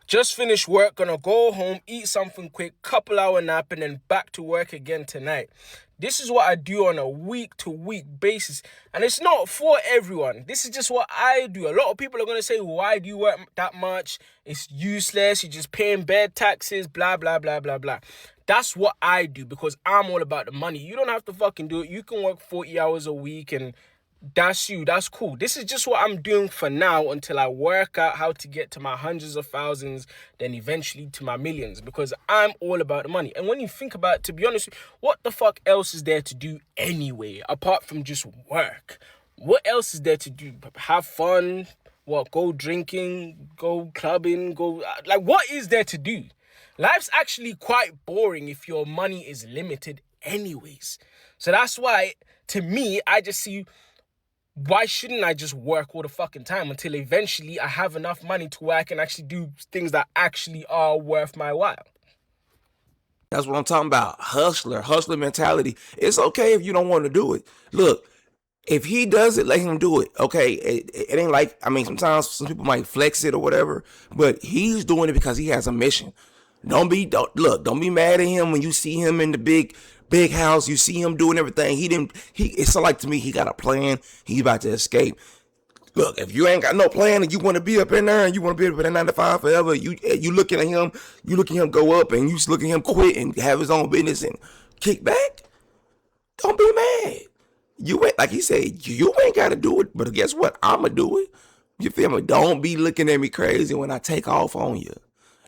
Just finished work, gonna go home, eat something quick, couple hour nap, and then back to work again tonight. This is what I do on a week to week basis. And it's not for everyone. This is just what I do. A lot of people are gonna say, why do you work that much? It's useless, you're just paying bad taxes, blah, blah, blah, blah, blah. That's what I do because I'm all about the money. You don't have to fucking do it. You can work 40 hours a week and that's you. That's cool. This is just what I'm doing for now until I work out how to get to my hundreds of thousands, then eventually to my millions, because I'm all about the money. And when you think about it, to be honest, what the fuck else is there to do anyway, apart from just work? What else is there to do? Have fun? What? Go drinking? Go clubbing? Go... Like, what is there to do? Life's actually quite boring if your money is limited anyways. So that's why, to me, I just see... Why shouldn't I just work all the fucking time until eventually I have enough money to where I can actually do things that actually are worth my while? That's what I'm talking about. Hustler mentality. It's okay if you don't want to do it. Look, if he does it, let him do it. Okay, it ain't like, I mean, sometimes some people might flex it or whatever, but he's doing it because he has a mission. Don't be mad at him when you see him in the big house. You see him doing everything. It's like, to me, he got a plan. He's about to escape. Look, if you ain't got no plan and you want to be up in there and you want to be up in that 9 to 5 forever, you looking at him go up and you looking at him quit and have his own business and kick back. Don't be mad. You ain't, like he said, you ain't got to do it, but guess what? I'ma do it. You feel me? Don't be looking at me crazy when I take off on you.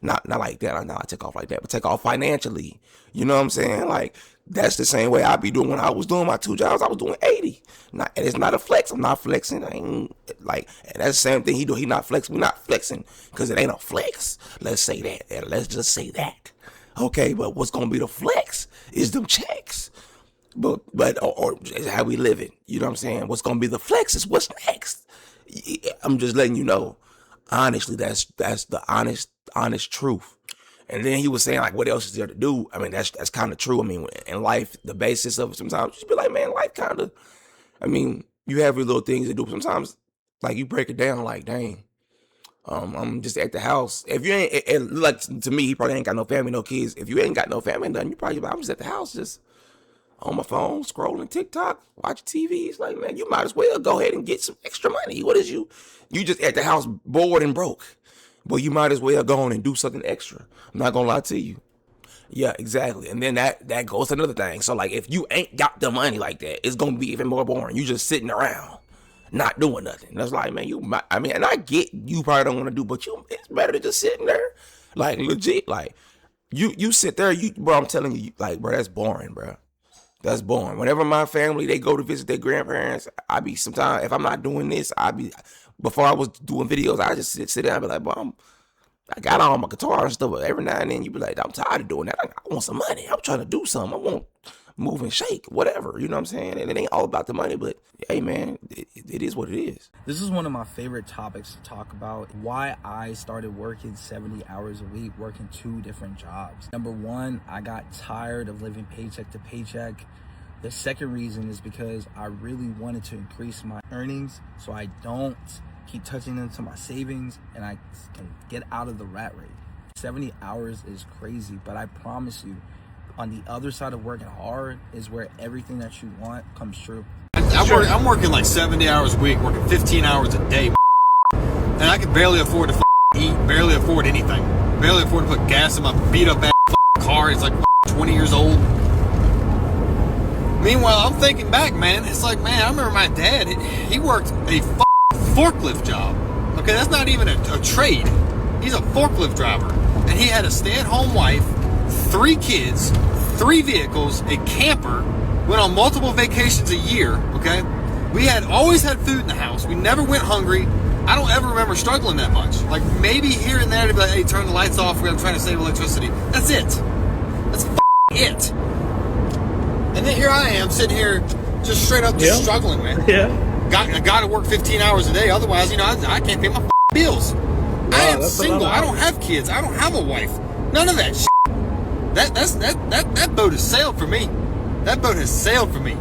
Not like that. I know I take off like that, but take off financially. You know what I'm saying? Like, that's the same way I be doing when I was doing my 2 jobs. I was doing 80. And it's not a flex. I'm not flexing. I ain't like, and that's the same thing he do. He not flexing. We not flexing because it ain't a flex. Let's say that. Let's just say that. Okay, but what's gonna be the flex is them checks. But or how we living. You know what I'm saying? What's gonna be the flex is what's next. I'm just letting you know. Honestly, that's the honest truth. And then he was saying, like, what else is there to do? I mean, that's kind of true. I mean, in life, the basis of it, sometimes you just be like, man, life kind of, I mean, you have your little things to do. Sometimes, like, you break it down like, dang, I'm just at the house. If you ain't, like, to me, he probably ain't got no family, no kids. If you ain't got no family, nothing, you probably like, I'm just at the house, just on my phone, scrolling TikTok, watching TV. It's like, man, you might as well go ahead and get some extra money. What is you just at the house bored and broke. But you might as well go on and do something extra. I'm not gonna lie to you. Yeah, exactly. And then that goes to another thing. So, like, if you ain't got the money like that, it's gonna be even more boring. You just sitting around, not doing nothing. That's like, man, and I get you probably don't want to do, but it's better than just sitting there. Like, legit, like, you sit there, bro, I'm telling you, like, bro, that's boring, bro. That's boring. Whenever my family, they go to visit their grandparents, sometimes, if I'm not doing this, before I was doing videos, I just sit down and be like, bro, I got all my guitar and stuff, but every now and then you be like, I'm tired of doing that. I want some money. I'm trying to do something. I want move and shake, whatever. You know what I'm saying? And it ain't all about the money, but hey, man, it is what it is. This is one of my favorite topics to talk about. Why I started working 70 hours a week, working 2 different jobs. Number one, I got tired of living paycheck to paycheck. The second reason is because I really wanted to increase my earnings so I don't keep touching into my savings and I can get out of the rat race. 70 hours is crazy, but I promise you, on the other side of working hard is where everything that you want comes true. I'm working like 70 hours a week, working 15 hours a day, and I can barely afford to eat, barely afford anything, barely afford to put gas in my beat up ass car. It's like 20 years old. Meanwhile, I'm thinking back, man, it's like, man, I remember my dad, he worked a forklift job. Okay, that's not even a trade. He's a forklift driver. And he had a stay-at-home wife, 3 kids, 3 vehicles, a camper, went on multiple vacations a year, okay? We always had food in the house. We never went hungry. I don't ever remember struggling that much. Like, maybe here and there to be like, hey, turn the lights off, we're trying to save electricity. That's it. That's it. And then here I am, sitting here, just straight up just struggling, man. Yeah. I got to work 15 hours a day, otherwise, I can't pay my bills. Wow, I am single. I don't have kids. I don't have a wife. None of that shit. That boat has sailed for me. That boat has sailed for me.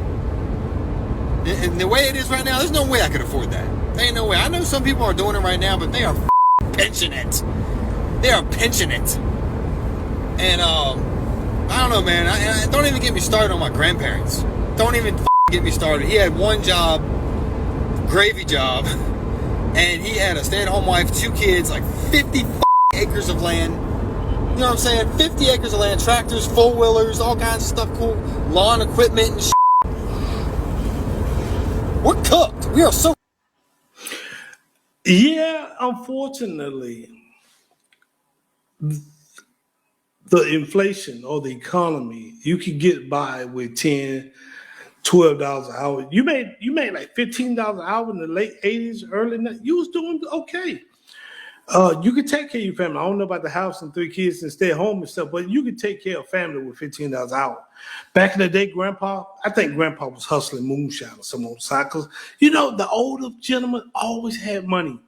And the way it is right now, there's no way I could afford that. There ain't no way. I know some people are doing it right now, but they are pensioning it. They are pinching it. And I don't know, man. I don't even get me started on my grandparents. Don't even get me started. He had one job, gravy job, and he had a stay-at-home wife, 2 kids, like 50 acres of land. You know what I'm saying? 50 acres of land, tractors, four-wheelers, all kinds of stuff, cool, lawn equipment and shit. We're cooked. We are so... Yeah, unfortunately, the inflation or the economy, you can get by with $10, $12 an hour. You made like $15 an hour in the late 80s, early 90s. You was doing okay. You could take care of your family. I don't know about the house and 3 kids and stay at home and stuff, but you could take care of family with $15 an hour. Back in the day, I think Grandpa was hustling moonshine or some on the side, because, the older gentlemen always had money.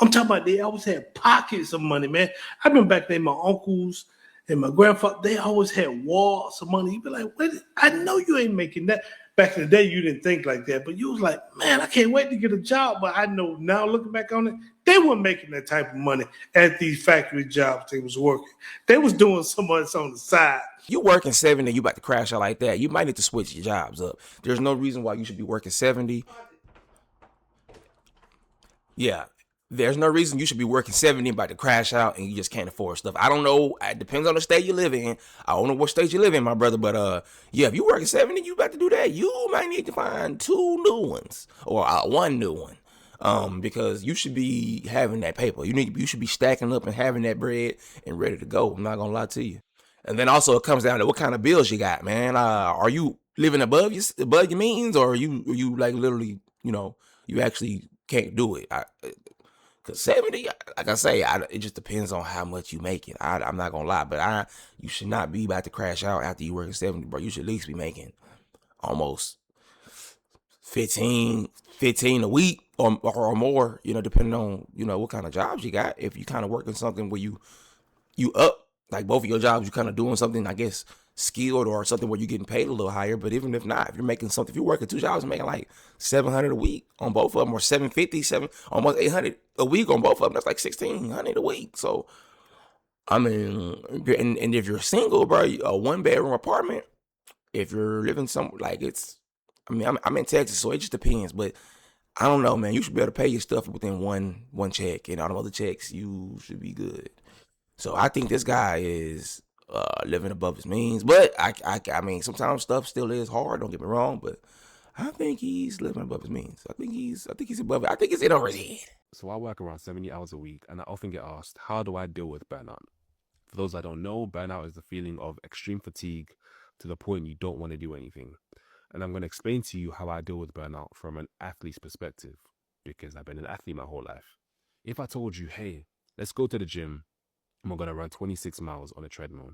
I'm talking about they always had pockets of money, man. I remember back then, my uncles and my grandfather, they always had walls of money. You'd be like, wait, I know you ain't making that. Back in the day, you didn't think like that, but you was like, man, I can't wait to get a job. But I know now, looking back on it, they weren't making that type of money at these factory jobs they was working. They was doing so much on the side. You working 70, you about to crash out like that. You might need to switch your jobs up. There's no reason why you should be working 70. Yeah. There's no reason you should be working 70 and about to crash out and you just can't afford stuff. I don't know. It depends on the state you live in. I don't know what state you live in, my brother. But yeah, if you working 70, you about to do that. You might need to find 2 new ones or 1 new one. Because you should be having that paper. You should be stacking up and having that bread and ready to go. I'm not gonna lie to you. And then also it comes down to what kind of bills you got, man. Are you living above your means, or are you like literally, you actually can't do it? Cause 70, like I say, it just depends on how much you make it. I'm not gonna lie, but you should not be about to crash out after you working 70, bro. You should at least be making almost 15 a week or more, depending on, what kind of jobs you got. If you kind of working something where you up, like both of your jobs, you kind of doing something, I guess, skilled or something where you're getting paid a little higher. But even if not, if you're making something, if you're working 2 jobs and making like $700 a week on both of them, or $750, almost $800 a week on both of them, that's like $1,600 a week. So, I mean, and if you're single, bro, a 1-bedroom apartment, if you're living I'm in Texas, so it just depends. But I don't know, man. You should be able to pay your stuff within one check, and all the other checks, you should be good. So I think this guy is living above his means. But I mean, sometimes stuff still is hard. Don't get me wrong, but I think he's living above his means. I think he's above it. I think it's in over his head. So I work around 70 hours a week, and I often get asked, how do I deal with burnout? For those that don't know, burnout is the feeling of extreme fatigue to the point you don't want to do anything. And I'm going to explain to you how I deal with burnout from an athlete's perspective, because I've been an athlete my whole life. If I told you, hey, let's go to the gym and we're going to run 26 miles on a treadmill,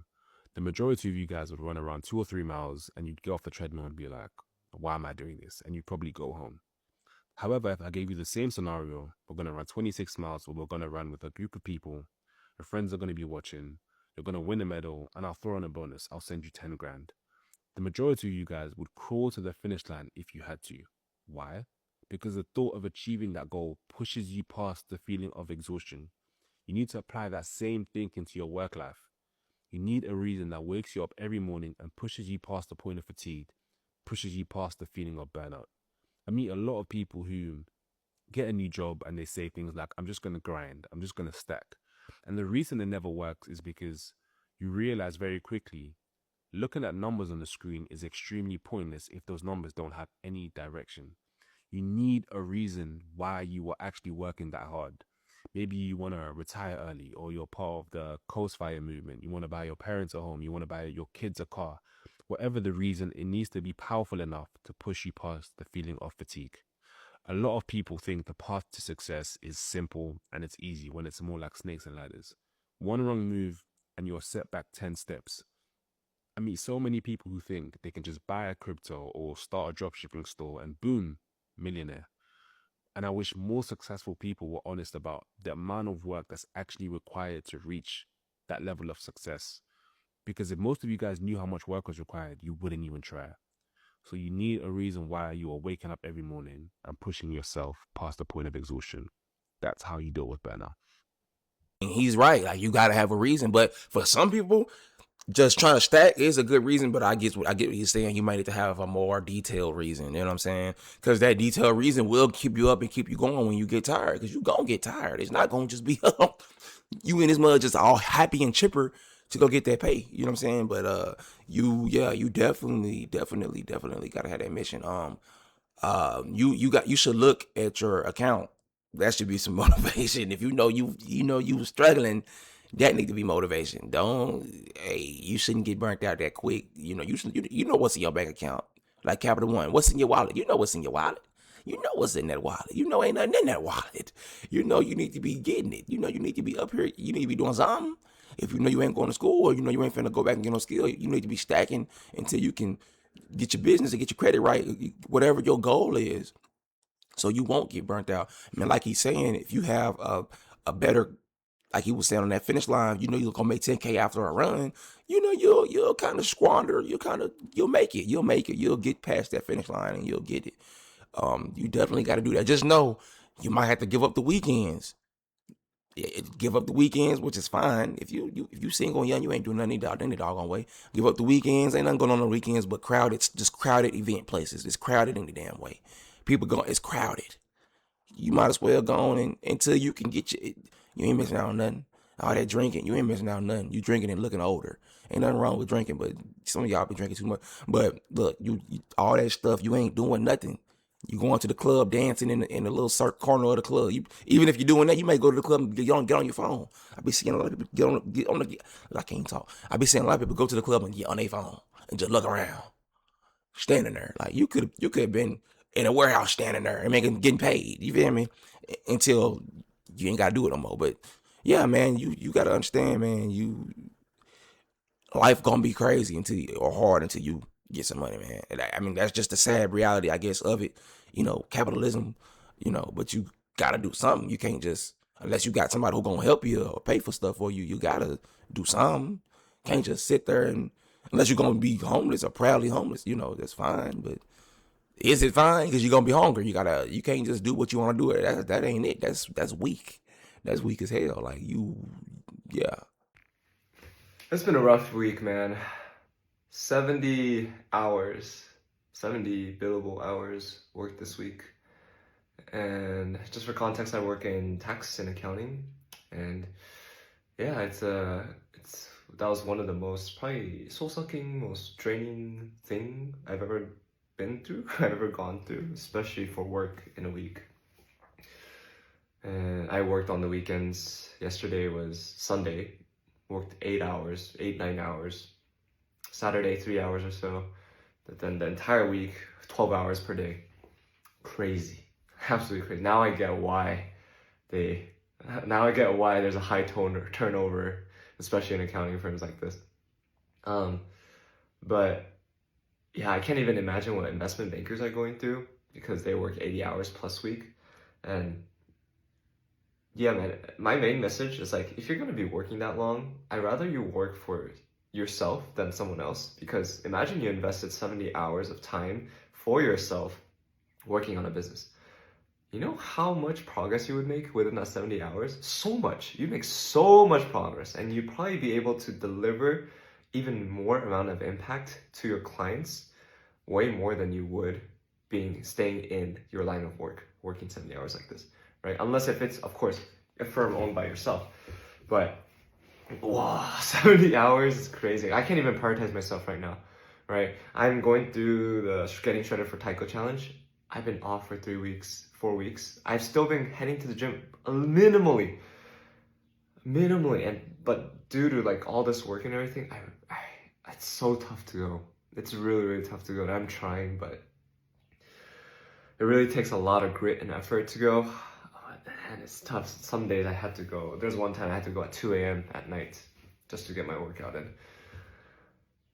the majority of you guys would run around 2 or 3 miles and you'd get off the treadmill and be like, why am I doing this? And you'd probably go home. However, if I gave you the same scenario, we're going to run 26 miles, but we're going to run with a group of people, your friends are going to be watching, you're going to win a medal, and I'll throw in a bonus, I'll send you 10 grand. The majority of you guys would crawl to the finish line if you had to. Why? Because the thought of achieving that goal pushes you past the feeling of exhaustion. You need to apply that same thinking to your work life. You need a reason that wakes you up every morning and pushes you past the point of fatigue, pushes you past the feeling of burnout. I meet a lot of people who get a new job and they say things like, I'm just going to grind, I'm just going to stack. And the reason it never works is because you realize very quickly looking at numbers on the screen is extremely pointless if those numbers don't have any direction. You need a reason why you are actually working that hard. Maybe you want to retire early, or you're part of the Coast Fire movement. You want to buy your parents a home. You want to buy your kids a car. Whatever the reason, it needs to be powerful enough to push you past the feeling of fatigue. A lot of people think the path to success is simple and it's easy when it's more like snakes and ladders. One wrong move and you're set back 10 steps. I meet so many people who think they can just buy a crypto or start a dropshipping store and boom, millionaire. And I wish more successful people were honest about the amount of work that's actually required to reach that level of success. Because if most of you guys knew how much work was required, you wouldn't even try. So you need a reason why you are waking up every morning and pushing yourself past the point of exhaustion. That's how you deal with burnout. And he's right. Like, you got to have a reason. But for some people, just trying to stack is a good reason, but I get what he's saying. You might need to have a more detailed reason. You know what I'm saying? Because that detailed reason will keep you up and keep you going when you get tired. Because you gonna get tired. It's not gonna just be you and his mother just all happy and chipper to go get that pay. You know what I'm saying? But you definitely gotta have that mission. You should look at your account. That should be some motivation. If you know you struggling, that need to be motivation. You shouldn't get burnt out that quick. You know what's in your bank account. Like Capital One, what's in your wallet? You know what's in your wallet. You know what's in that wallet. You know ain't nothing in that wallet. You know you need to be getting it. You know you need to be up here. You need to be doing something. If you know you ain't going to school, or you know you ain't finna go back and get no skill, you need to be stacking until you can get your business and get your credit right, whatever your goal is, so you won't get burnt out. I mean, like he's saying, if you have a better, like he was saying on that finish line, you know you're gonna make 10K after a run. You know you'll kind of squander. You'll make it. You'll get past that finish line and you'll get it. You definitely got to do that. Just know you might have to give up the weekends. Give up the weekends, which is fine. If you single and young, you ain't doing nothing any doggone way. Give up the weekends. Ain't nothing going on the weekends but crowded event places. It's crowded any damn way. People going, it's crowded. You might as well go on until you can get you ain't missing out on nothing. All that drinking, you ain't missing out on nothing. You drinking and looking older. Ain't nothing wrong with drinking, but some of y'all be drinking too much. But look, you all that stuff, you ain't doing nothing. You going to the club, dancing in the little corner of the club. Even if you're doing that, you may go to the club and get on your phone. I be seeing a lot of people get on the. I can't talk. I be seeing a lot of people go to the club and get on their phone and just look around, standing there. Like you could have been in a warehouse standing there and getting paid. You feel me? Until you ain't gotta do it no more. But yeah, man, you gotta understand, man. Life gonna be crazy or hard until you get some money, man. And I mean, that's just the sad reality, I guess, of it. Capitalism. But you gotta do something. You can't just, unless you got somebody who gonna help you or pay for stuff for you. You gotta do something. Can't just sit there and, unless you're gonna be homeless or proudly homeless. That's fine. But is it fine? Because you're gonna be hungry. You can't just do what you want to do. That ain't it. That's weak. That's weak as hell. Like yeah. It's been a rough week, man. 70 hours, 70 billable hours worked this week. And just for context, I work in tax and accounting. And yeah, that was one of the most probably soul-sucking, most draining thing I've ever been through, I've ever gone through, especially for work in a week. And I worked on the weekends. Yesterday was Sunday. Worked 9 hours. Saturday, 3 hours or so. But then the entire week, 12 hours per day. Crazy. Absolutely crazy. Now I get why there's a high turnover, especially in accounting firms like this. But yeah, I can't even imagine what investment bankers are going through because they work 80 hours plus week. And yeah, man, my main message is like, if you're going to be working that long, I'd rather you work for yourself than someone else. Because imagine you invested 70 hours of time for yourself working on a business. You know how much progress you would make within that 70 hours? So much. You'd make so much progress, and you'd probably be able to deliver even more amount of impact to your clients, way more than you would staying in your line of work, working 70 hours like this. Right? Unless if it's, of course, a firm owned by yourself. But, wow, 70 hours is crazy. I can't even prioritize myself right now, right? I'm going through the Getting Shredded for Taiko challenge. I've been off for 4 weeks. I've still been heading to the gym minimally. But due to like all this work and everything, it's so tough to go. It's really, really tough to go. And I'm trying, but it really takes a lot of grit and effort to go. And it's tough. Some days I had to go. There's one time I had to go at 2 a.m. at night just to get my workout in.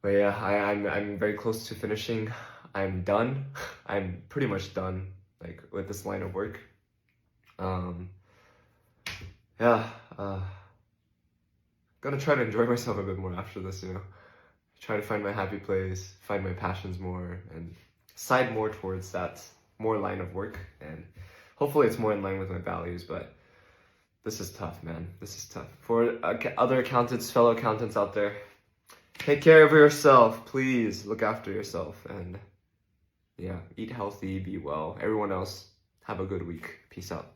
But yeah, I'm very close to finishing. I'm done. I'm pretty much done, like, with this line of work. Gonna try to enjoy myself a bit more after this, Try to find my happy place, find my passions more, and side more towards that more line of work. And hopefully it's more in line with my values. But This is tough, man. This is tough. For other accountants, fellow accountants out there, take care of yourself. Please look after yourself. And yeah, eat healthy, be well. Everyone else, have a good week. Peace out.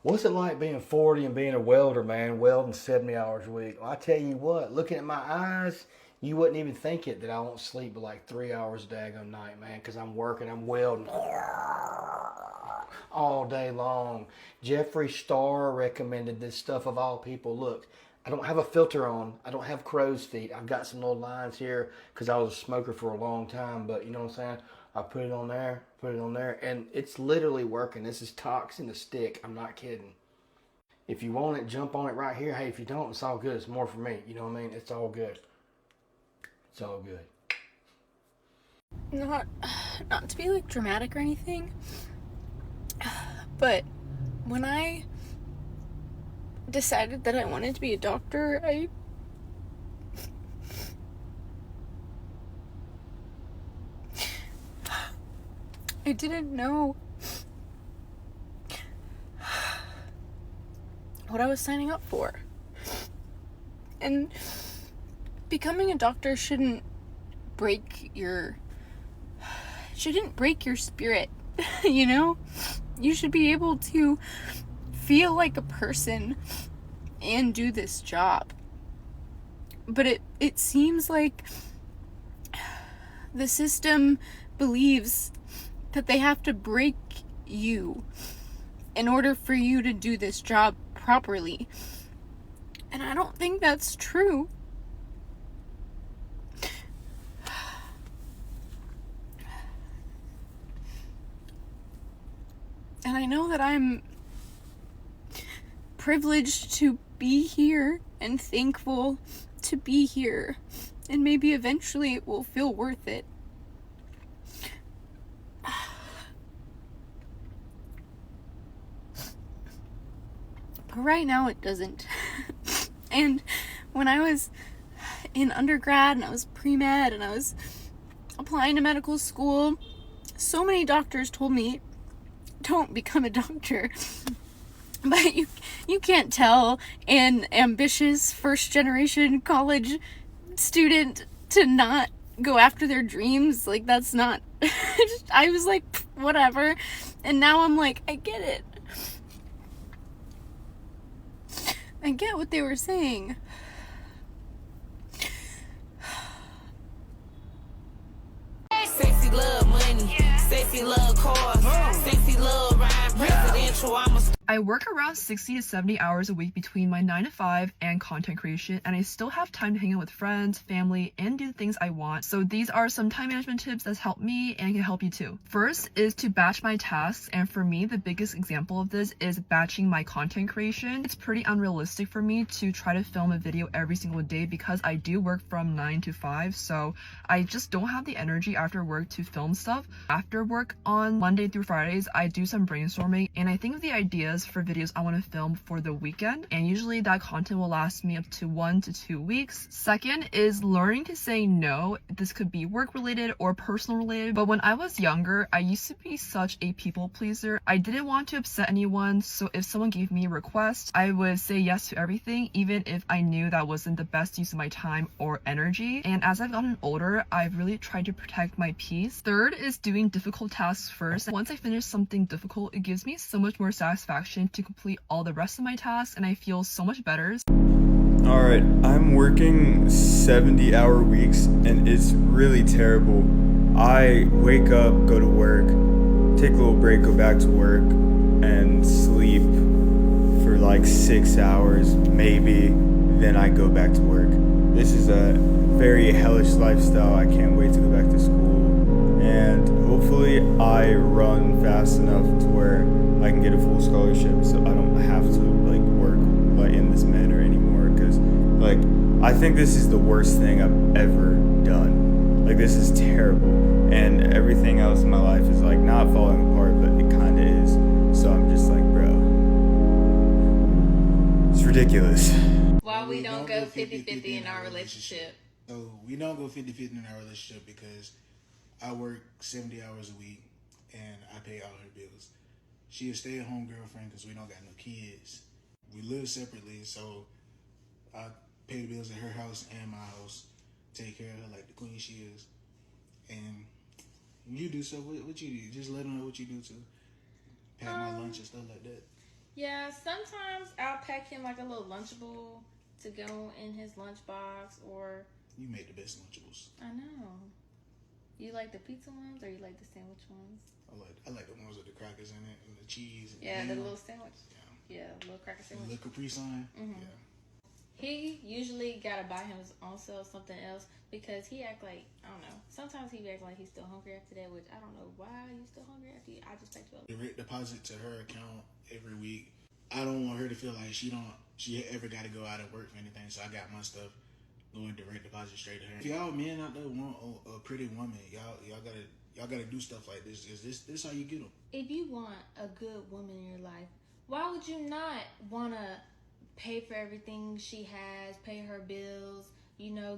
What's it like being 40 and being a welder, man, welding 70 hours a week? Well, I tell you what, looking at my eyes, you wouldn't even think it that I won't sleep but like 3 hours a daggone night, man, because I'm working, I'm welding all day long. Jeffree Star recommended this stuff of all people. Look, I don't have a filter on. I don't have crow's feet. I've got some little lines here because I was a smoker for a long time, but you know what I'm saying? I put it on there, and it's literally working. This is toxin to stick. I'm not kidding. If you want it, jump on it right here. Hey, if you don't, it's all good. It's more for me. You know what I mean? It's all good. It's all good. Not to be like dramatic or anything, but when I decided that I wanted to be a doctor, I didn't know what I was signing up for. And becoming a doctor shouldn't break your spirit, you know? You should be able to feel like a person and do this job. But it seems like the system believes that they have to break you in order for you to do this job properly. And I don't think that's true. And I know that I'm privileged to be here and thankful to be here. And maybe eventually it will feel worth it. But right now it doesn't. And when I was in undergrad and I was pre-med and I was applying to medical school, so many doctors told me, don't become a doctor. But you can't tell an ambitious first generation college student to not go after their dreams. Like, that's not I was like, whatever. And now I'm like, I get it. I get what they were saying. Sexy love money, sexy love cars, sexy love ride presidential. I work around 60 to 70 hours a week between my 9 to 5 and content creation, and I still have time to hang out with friends, family, and do the things I want. So these are some time management tips that's helped me and can help you too. First is to batch my tasks, and for me, the biggest example of this is batching my content creation. It's pretty unrealistic for me to try to film a video every single day because I do work from 9 to 5, so I just don't have the energy after work to film stuff. After work on Monday through Fridays, I do some brainstorming, and I think of the ideas for videos I want to film for the weekend, and usually that content will last me up to 1 to 2 weeks. Second is learning to say no. This could be work related or personal related, but when I was younger, I used to be such a people pleaser. I didn't want to upset anyone, so if someone gave me a request, I would say yes to everything, even if I knew that wasn't the best use of my time or energy. And as I've gotten older, I've really tried to protect my peace. Third is doing difficult tasks first. Once I finish something difficult, it gives me so much more satisfaction to complete all the rest of my tasks, and I feel so much better. Alright, I'm working 70-hour weeks and it's really terrible. I wake up, go to work, take a little break, go back to work, and sleep for like 6 hours, maybe, then I go back to work. This is a very hellish lifestyle. I can't wait to go back to school. And hopefully I run fast enough to where I can get a full scholarship so I don't have to like work like in this manner anymore, because like I think this is the worst thing I've ever done. Like, this is terrible, and everything else in my life is like not falling apart, but it kind of is. So I'm just like, bro, it's ridiculous. Why we don't go 50-50 in our relationship? So we don't go 50-50 in our relationship because I work 70 hours a week and I pay all her bills. She a stay-at-home girlfriend because we don't got no kids. We live separately, so I pay the bills at her house and my house, take care of her like the queen she is. And you do stuff. What you do? Just let them know what you do to pack my lunch and stuff like that. Yeah, sometimes I'll pack him like a little Lunchable to go in his lunchbox, or... You make the best Lunchables. I know. You like the pizza ones, or you like the sandwich ones? I like the ones with the crackers in it and the cheese. And Yeah, the little sandwich. Yeah, little cracker sandwich. The little Capri Sun. Mm-hmm. Yeah. He usually gotta buy him his own self something else because he act like, I don't know. Sometimes he act like he's still hungry after that, which I don't know why you still hungry after I just packed you up. Direct deposit to her account every week. I don't want her to feel like she ever got to go out and work for anything. So I got my stuff going direct deposit straight to her. If y'all men out there want a pretty woman, y'all gotta do stuff like this. This how you get them. If you want a good woman in your life, why would you not wanna pay for everything she has, pay her bills,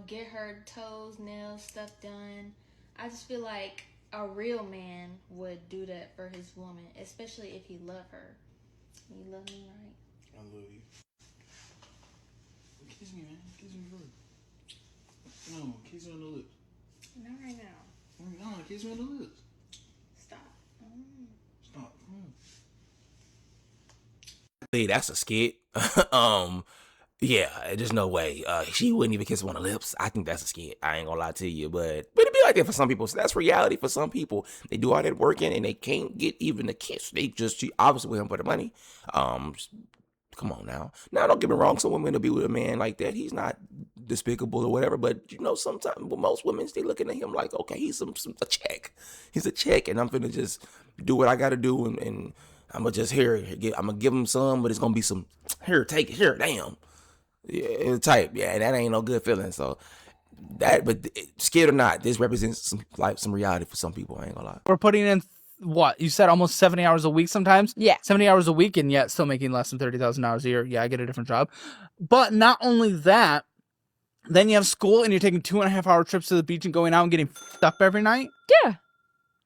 get her toes, nails, stuff done? I just feel like a real man would do that for his woman, especially if he loved her. You love me, right? I love you. Kiss me, man. Kiss me first. No, kiss me on the lips. Not right now. No, kiss me on the lips. Stop. Stop. Hey, that's a skit. Yeah, there's no way. She wouldn't even kiss him on the lips. I think that's a skit. I ain't gonna lie to you, but it be like that for some people. So that's reality for some people. They do all that working and they can't get even a kiss. They just obviously with him for the money. Come on now. Now, don't get me wrong. Some women will be with a man like that. He's not despicable or whatever. But sometimes with most women, they looking at him like, okay, he's a check. He's a check, and I'm finna just do what I got to do, and I'm gonna just I'm gonna give him some, but it's gonna be some here, take it here, damn. Yeah, type, yeah, that ain't no good feeling. So but scared or not, this represents some reality for some people. I ain't gonna lie. We're putting in what you said, almost 70 hours a week sometimes. Yeah, 70 hours a week, and yet still making less than $30,000 a year. Yeah, I get a different job, but not only that, then you have school and you're taking 2.5 hour trips to the beach and going out and getting f***ed up every night. Yeah,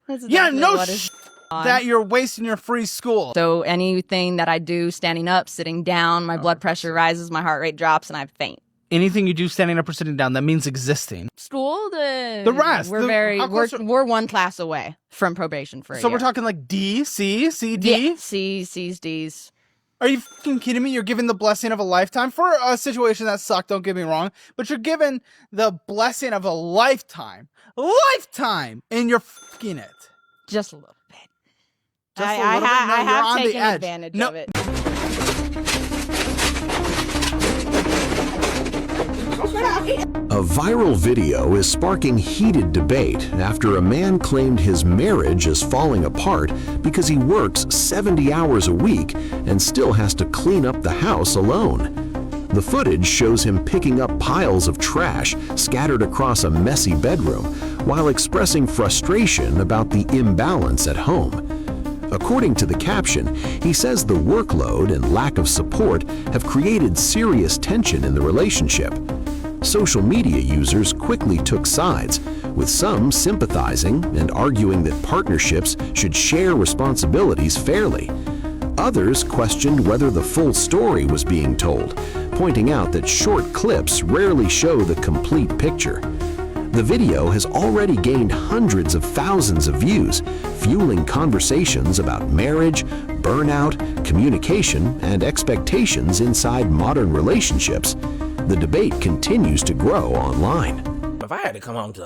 that's exactly what is that you're wasting your free school. So anything that I do standing up, sitting down, my blood pressure rises, my heart rate drops, and I faint. Anything you do standing up or sitting down, that means existing. School, the rest. We're one class away from probation for a year. We're talking like D, C, D? Yeah, C's, D's. Are you fucking kidding me? You're given the blessing of a lifetime for a situation that sucked, don't get me wrong, but you're given the blessing of a lifetime, and you're fucking it. Just a little bit. Just a little bit? No, I you're have on taken the edge. advantage of it. A viral video is sparking heated debate after a man claimed his marriage is falling apart because he works 70 hours a week and still has to clean up the house alone. The footage shows him picking up piles of trash scattered across a messy bedroom while expressing frustration about the imbalance at home. According to the caption, he says the workload and lack of support have created serious tension in the relationship. Social media users quickly took sides, with some sympathizing and arguing that partnerships should share responsibilities fairly. Others questioned whether the full story was being told, pointing out that short clips rarely show the complete picture. The video has already gained hundreds of thousands of views, fueling conversations about marriage, burnout, communication, and expectations inside modern relationships. The debate continues to grow online. If I had to come home to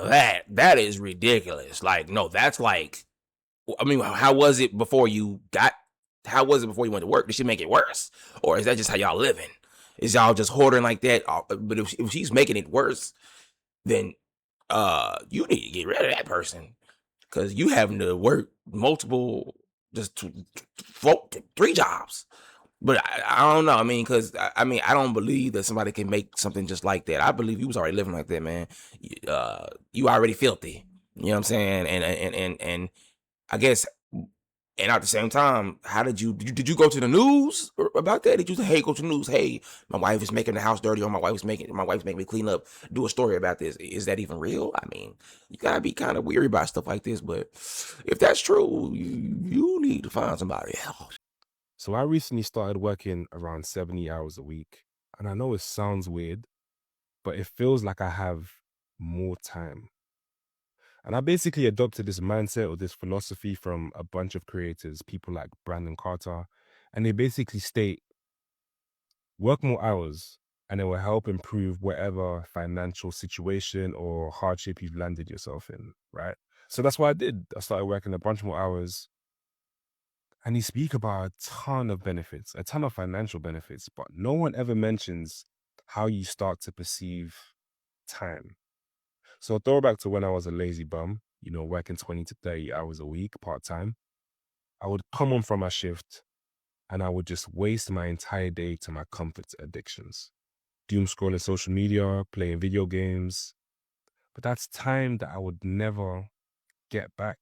that is ridiculous. Like, no, that's like, I mean, how was it before you went to work? Did she make it worse? Or is that just how y'all living? Is y'all just hoarding like that? But if she's making it worse, then you need to get rid of that person, because you having to work multiple, just 3 jobs. But I don't know. I mean, because I don't believe that somebody can make something just like that. I believe you was already living like that, man. You already filthy. You know what I'm saying? And I guess And at the same time, how did you go to the news about that? Did you say, hey, go to the news? Hey, my wife is making the house dirty, or my wife's making me clean up. Do a story about this. Is that even real? I mean, you gotta be kind of weary about stuff like this. But if that's true, you need to find somebody else. So I recently started working around 70 hours a week. And I know it sounds weird, but it feels like I have more time. And I basically adopted this mindset or this philosophy from a bunch of creators, people like Brandon Carter. And they basically state, work more hours and it will help improve whatever financial situation or hardship you've landed yourself in, right? So that's what I did. I started working a bunch more hours. And he speak about a ton of benefits, a ton of financial benefits, but no one ever mentions how you start to perceive time. So throwback to when I was a lazy bum, you know, working 20 to 30 hours a week, part-time. I would come home from my shift and I would just waste my entire day to my comfort addictions. Doom scrolling social media, playing video games. But that's time that I would never get back.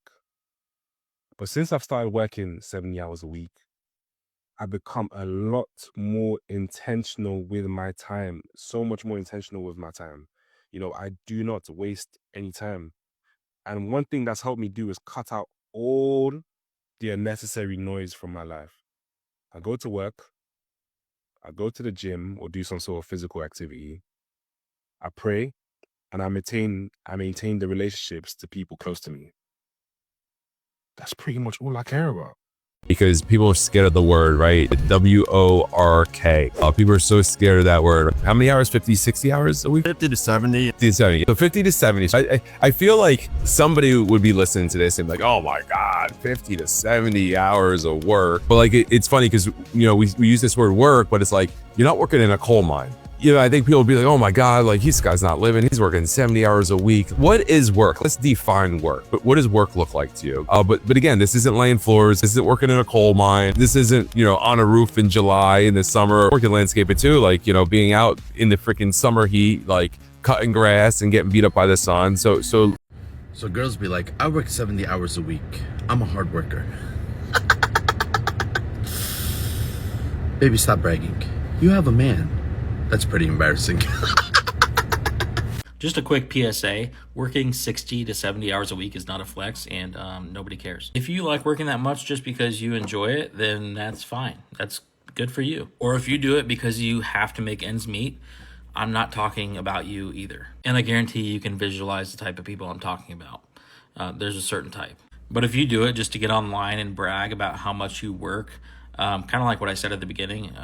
But since I've started working 70 hours a week, I've become a lot more intentional with my time, so much more intentional with my time. You know, I do not waste any time. And one thing that's helped me do is cut out all the unnecessary noise from my life. I go to work, I go to the gym or do some sort of physical activity. I pray, and I maintain the relationships to people close to me. That's pretty much all I care about. Because people are scared of the word, right? W-O-R-K. People are so scared of that word. How many hours? 50, 60 hours a week? 50 to 70. 50 to 70. So 50 to 70. I feel like somebody would be listening to this and be like, oh my God, 50 to 70 hours of work. But like, it's funny because, you know, we use this word work, but it's like, you're not working in a coal mine. You know, I think people would be like, oh my God, like this guy's not living. He's working 70 hours a week. What is work? Let's define work. But what does work look like to you? But again, this isn't laying floors. This isn't working in a coal mine. This isn't, you know, on a roof in July in the summer, working landscaping too. Like, you know, being out in the freaking summer heat, like cutting grass and getting beat up by the sun. So girls be like, I work 70 hours a week. I'm a hard worker. Baby, stop bragging. You have a man. That's pretty embarrassing. Just a quick PSA, working 60 to 70 hours a week is not a flex, and nobody cares. If you like working that much just because you enjoy it, then that's fine. That's good for you. Or if you do it because you have to make ends meet, I'm not talking about you either. And I guarantee you can visualize the type of people I'm talking about. There's a certain type. But if you do it just to get online and brag about how much you work, kind of like what I said at the beginning,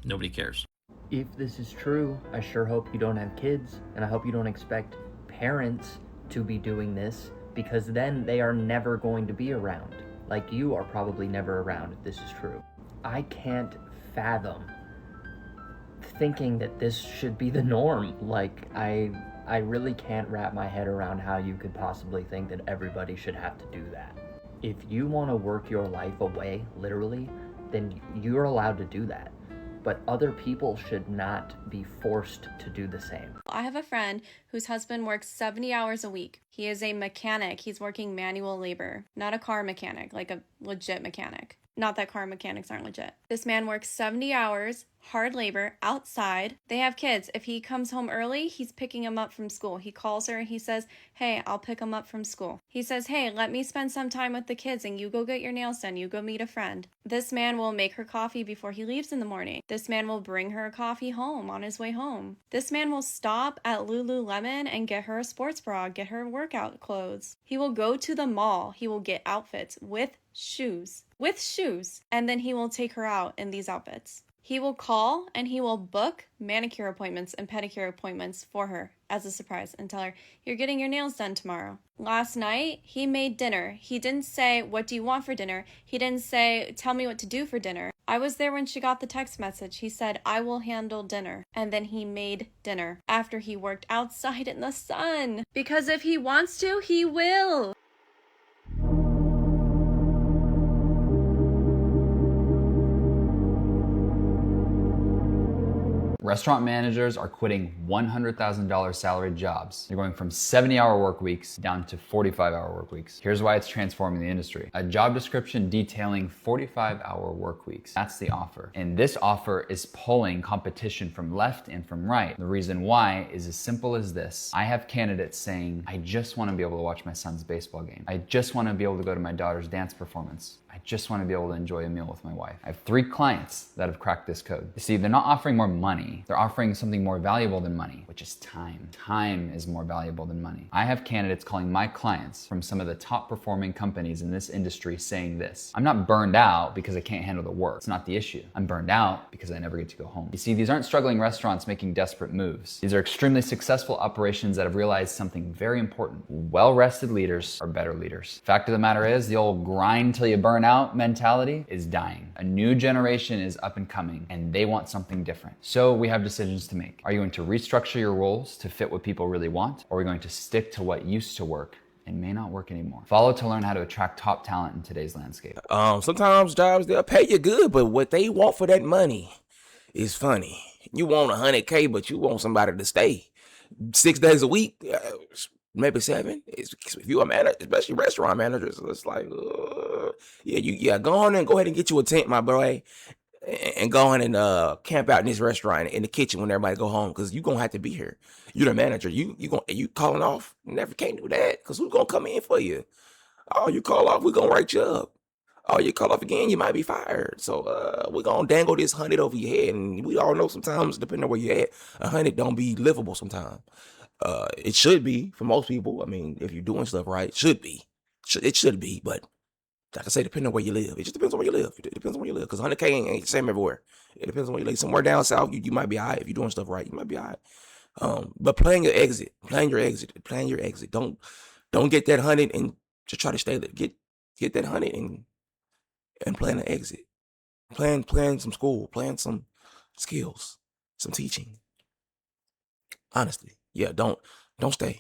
nobody cares. If this is true, I sure hope you don't have kids, and I hope you don't expect parents to be doing this, because then they are never going to be around. Like you are probably never around if this is true. I can't fathom thinking that this should be the norm. Like, I really can't wrap my head around how you could possibly think that everybody should have to do that. If you want to work your life away, literally, then you're allowed to do that. But other people should not be forced to do the same. I have a friend whose husband works 70 hours a week. He is a mechanic. He's working manual labor, not a car mechanic, like a legit mechanic. Not that car mechanics aren't legit. This man works 70 hours, hard labor, outside. They have kids. If he comes home early, he's picking him up from school. He calls her and he says, hey, I'll pick him up from school. He says, hey, let me spend some time with the kids and you go get your nails done. You go meet a friend. This man will make her coffee before he leaves in the morning. This man will bring her coffee home on his way home. This man will stop at Lululemon and get her a sports bra, get her workout clothes. He will go to the mall. He will get outfits with shoes, and then he will take her out in these outfits. He will call and he will book manicure appointments and pedicure appointments for her as a surprise and tell her, you're getting your nails done tomorrow. Last night, he made dinner. He didn't say, what do you want for dinner? He didn't say, tell me what to do for dinner. I was there when she got the text message. He said, I will handle dinner. And then he made dinner after he worked outside in the sun. Because if he wants to, he will. Restaurant managers are quitting $100,000 salaried jobs. They're going from 70-hour work weeks down to 45-hour work weeks. Here's why it's transforming the industry. A job description detailing 45-hour work weeks. That's the offer. And this offer is pulling competition from left and from right. The reason why is as simple as this. I have candidates saying, I just want to be able to watch my son's baseball game. I just want to be able to go to my daughter's dance performance. I just want to be able to enjoy a meal with my wife. I have 3 clients that have cracked this code. You see, they're not offering more money. They're offering something more valuable than money, which is time. Time is more valuable than money. I have candidates calling my clients from some of the top performing companies in this industry saying this. I'm not burned out because I can't handle the work. It's not the issue. I'm burned out because I never get to go home. You see, these aren't struggling restaurants making desperate moves. These are extremely successful operations that have realized something very important. Well-rested leaders are better leaders. Fact of the matter is, the old grind till you burn out mentality is dying. A new generation is up and coming, and they want something different. So we have decisions to make. Are you going to restructure your roles to fit what people really want? Or are we going to stick to what used to work and may not work anymore? Follow to learn how to attract top talent in today's landscape. Sometimes jobs, they'll pay you good, but what they want for that money is funny. You want 100K, but you want somebody to stay 6 days a week, maybe 7. If you're a manager, especially restaurant managers, it's like, go on and go ahead and get you a tent, my boy, and go on and camp out in this restaurant in the kitchen when everybody go home, because you're gonna have to be here. You're the manager. You calling off? You never can't do that, because who's gonna come in for you? Oh, you call off, we're gonna write you up. Oh, you call off again, you might be fired. So we're gonna dangle this 100 over your head, and we all know sometimes, depending on where you're at, 100 don't be livable sometimes. It should be for most people. I mean, if you're doing stuff right, it should be. It should be, but like I say, depending on where you live. It just depends on where you live. It depends on where you live, because 100K ain't the same everywhere. It depends on where you live. Somewhere down south, you might be all right. If you're doing stuff right, you might be all right. But plan your exit. Plan your exit. Don't get that 100 and just try to stay there. Get that 100 and plan an exit. Plan some school. Plan some skills. Some teaching. Honestly, yeah. Don't stay.